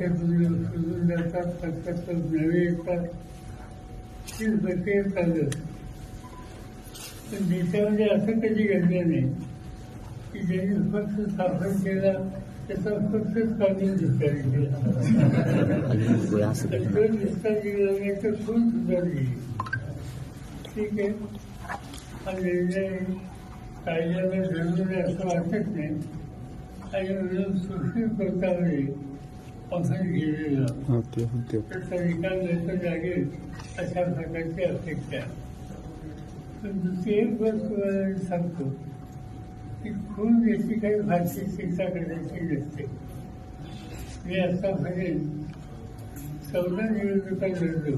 रस्ते सुजून जातात, फक्त नवे येतात, तीच प्रक्रिया चालू असते. पण देशामध्ये असं कधी घडलं नाही की ज्यांनी पक्ष स्थापन केला त्याचा पक्षच काढून दुसऱ्याने केला. दोन दिवसात गेला तर खून सुद्धा गेली. ठीक आहे, हा निर्णय कायद्याला धरून असं वाटत नाही आणि म्हणून सुशील प्रकारे आपण गेलेला त्याचा निकाल देता लागेल अशा प्रकारची अपेक्षा आहे. पण दुसरी एक गोष्ट तुम्हाला सांगतो की खून याची काही भारतीय शिक्षा करायची नसते. मी आतापर्यंत 14 निवडणुका लढलो,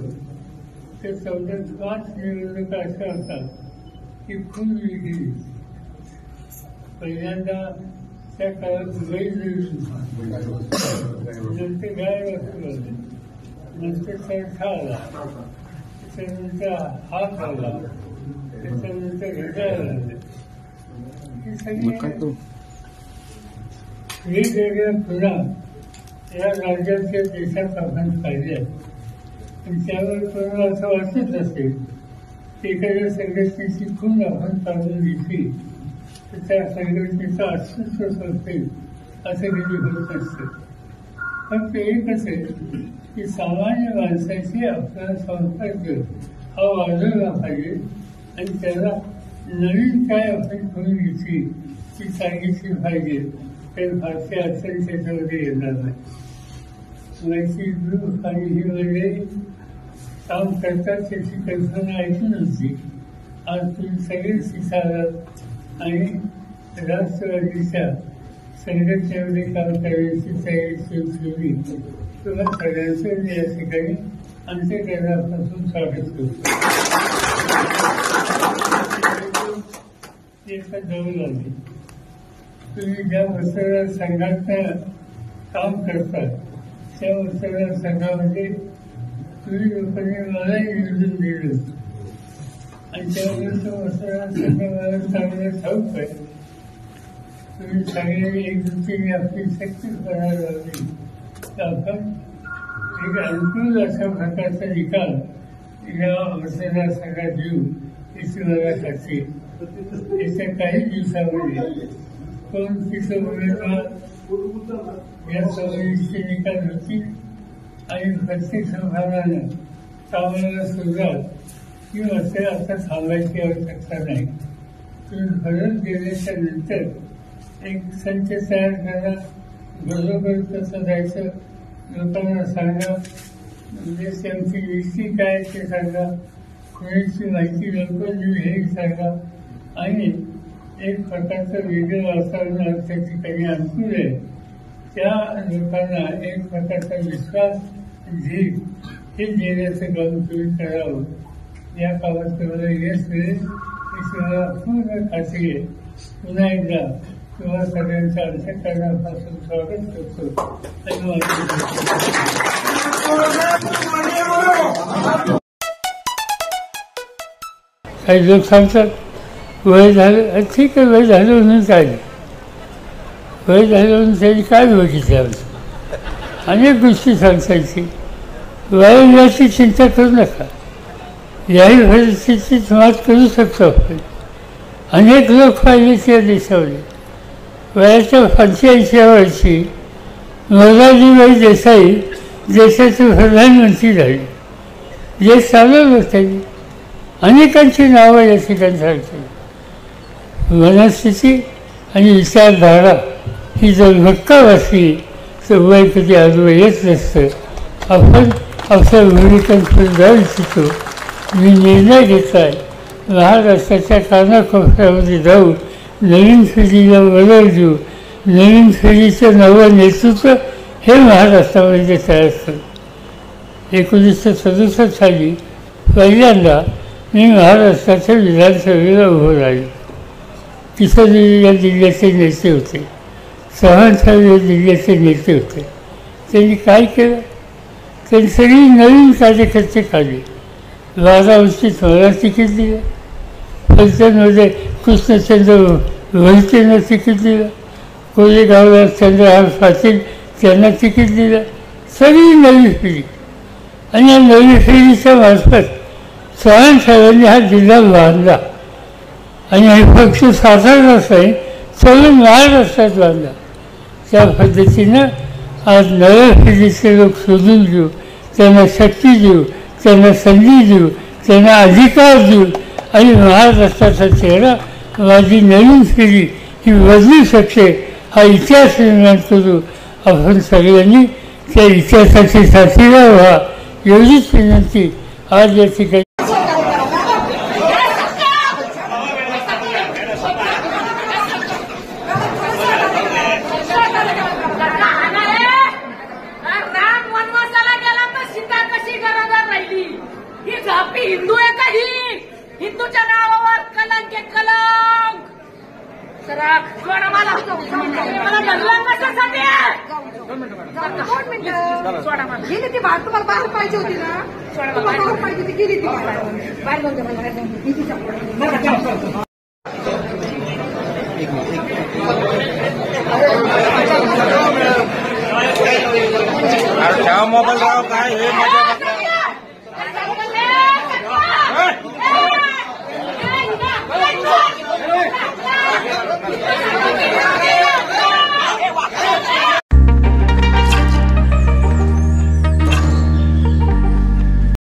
त्या 5 निवडणुका अशा होतात की खून वेगळी. पहिल्यांदा त्या काळात वैध नंतर गाय वाचू आले, नंतर चरखा आला, त्याच्यानंतर हात आला, त्याच्यानंतर हृदय आले. हे सगळे वेगवेगळ्या खुणा या राज्याच्या देशात आपण पाहिल्या. आणि त्यावर कोणाला असं वाटत असेल की एखाद्या संघटनेची खून आपण काढून घेतली तर त्या संघटनेचं अस्तित्वच असेल असं कधी होत नसतं. फक्त एक असेल की सामान्य माणसाची आपला संपर्क हा वाढवला पाहिजे आणि त्याला नवीन काय आपण करून घेतली ती सांगितली पाहिजे. तर फारसे असेल त्याच्यामध्ये येणार नाही. माहिती ग्रुप आणि ही मंडळी काम करतात त्याची कल्पना ऐकून होती. आज तुम्ही सगळे शिकालात आणि राष्ट्रवादीच्या संघटनेमध्ये काम करण्याची तयारी सुरू ठेवली. तुला सगळ्यांचं मी या ठिकाणी अंत्यकरणापासून स्वागत करतो. एका जवळ आली. तुम्ही ज्या मतदार संघात काम करतात त्या मतदार संघामध्ये तुम्ही लोकांनी मला निवडून दिलं आणि त्यानंतर मतदार संघ मला चांगलं ठाऊक आहे. तुम्ही सगळ्यांनी एकजुटीने आपली शक्ती करायला लावली तर आपण एक अनुकूल अशा प्रकारचा निकाल या मतदार संघात देऊ याची मला खात्री. येत्या काही दिवसामध्ये कोण तिथं उमेदवार या सवयीचे निकाल होतील आणि प्रत्येक संघानं कामाला सुरुवात किंवा ते आता थांबायची आवश्यकता नाही. तुम्ही फरक गेल्याच्या नंतर एक संच तयार करा, बरोबर कसं जायचं लोकांना सांगा, म्हणजे त्यांची युक्ती काय ते सांगा, कोणाची माहिती लवकर देऊ हे सांगा आणि एक प्रकारचं वेगळं वातावरण त्या ठिकाणी अनुकूल आहे त्या लोकांना एक प्रकारचा विश्वास झीज हे देण्याचं काम तुम्ही करावं. या कामात तुम्हाला यश मिळेल याची मला पूर्ण खात्री आहे. पुन्हा एकदा तुम्हाला सगळ्यांच्या अंत्यकरणापासून स्वागत करतो. काही लोक सांगतात वय झालं, ठीक आहे, वय झालं म्हणून काय नाही, वय झालं म्हणून त्याची काय बघितलं आमचं. अनेक गोष्टी सांगतायची. वयाची चिंता करू नका, याही परिस्थितीत मात करू शकतो आपण. अनेक लोक पाहिलेच या देशामध्ये. वयाच्या 85व्या वर्षी मोरारजीभाई देसाई देशाचे प्रधानमंत्री झाले. जे चालवलं त्यांनी अनेकांची नावं या ठिकाणी सांगते. मनस्थिती आणि विचारधारा ही जर धक्का बसली तर वय कधी आजवं येत नसतं. आपण आपल्या भूमिकांकडे जाऊ इच्छितो. मी निर्णय घेत आहे महाराष्ट्राच्या कानाकोपऱ्यामध्ये जाऊ, नवीन पिढीला बदल देऊ, नवीन पिढीचं नवं नेतृत्व हे महाराष्ट्रामध्ये तयार असतं. 1967 साली पहिल्यांदा मी महाराष्ट्राच्या विधानसभेला उभं राहिलो. किशोरी या जिल्ह्याचे नेते होते, चव्हाण या जिल्ह्याचे नेते होते. त्यांनी काय केलं? त्यांनी सगळी नवीन कार्यकर्ते काढले. 12 वर्षीत मला तिकीट दिलं, फलटणमध्ये कृष्णचंद्र वैद्यनं तिकीट दिलं, कोरेगावला चंद्रहार पाटील त्यांना तिकीट दिलं, सगळी नवी पिढी आणि या नवी पिढीच्या मार्फत चव्हाण साहेबांनी हा जिल्हा बांधला आणि हे पक्ष साताराच नाही सगळं महाराष्ट्रात बांधला. त्या पद्धतीनं आज नव्या पिढीचे लोक शोधून देऊ, त्यांना शक्ती देऊ, त्यांना संधी देऊ, त्यांना अधिकार देऊ आणि महाराष्ट्राचा चेहरा माझी नवीन पिढी ही बदलू शकते हा इतिहास निर्माण करू. आपण सगळ्यांनी त्या इतिहासाची साथीदार व्हा एवढीच विनंती आज या ठिकाणी. हिंदू आहे का ही? हिंदूच्या नावावर कलंक आहे, कलंक. सोडा मला धरलं कशासाठी? सोडा मला. गेली ती बाहेर, तुम्हाला बाहेर पाहिजे होती ना? तुम्हाला बाहेर पाहिजे होती, गेली ती बाहेर जाऊन द्या मला मोबाईल राव काय हे मजा मला.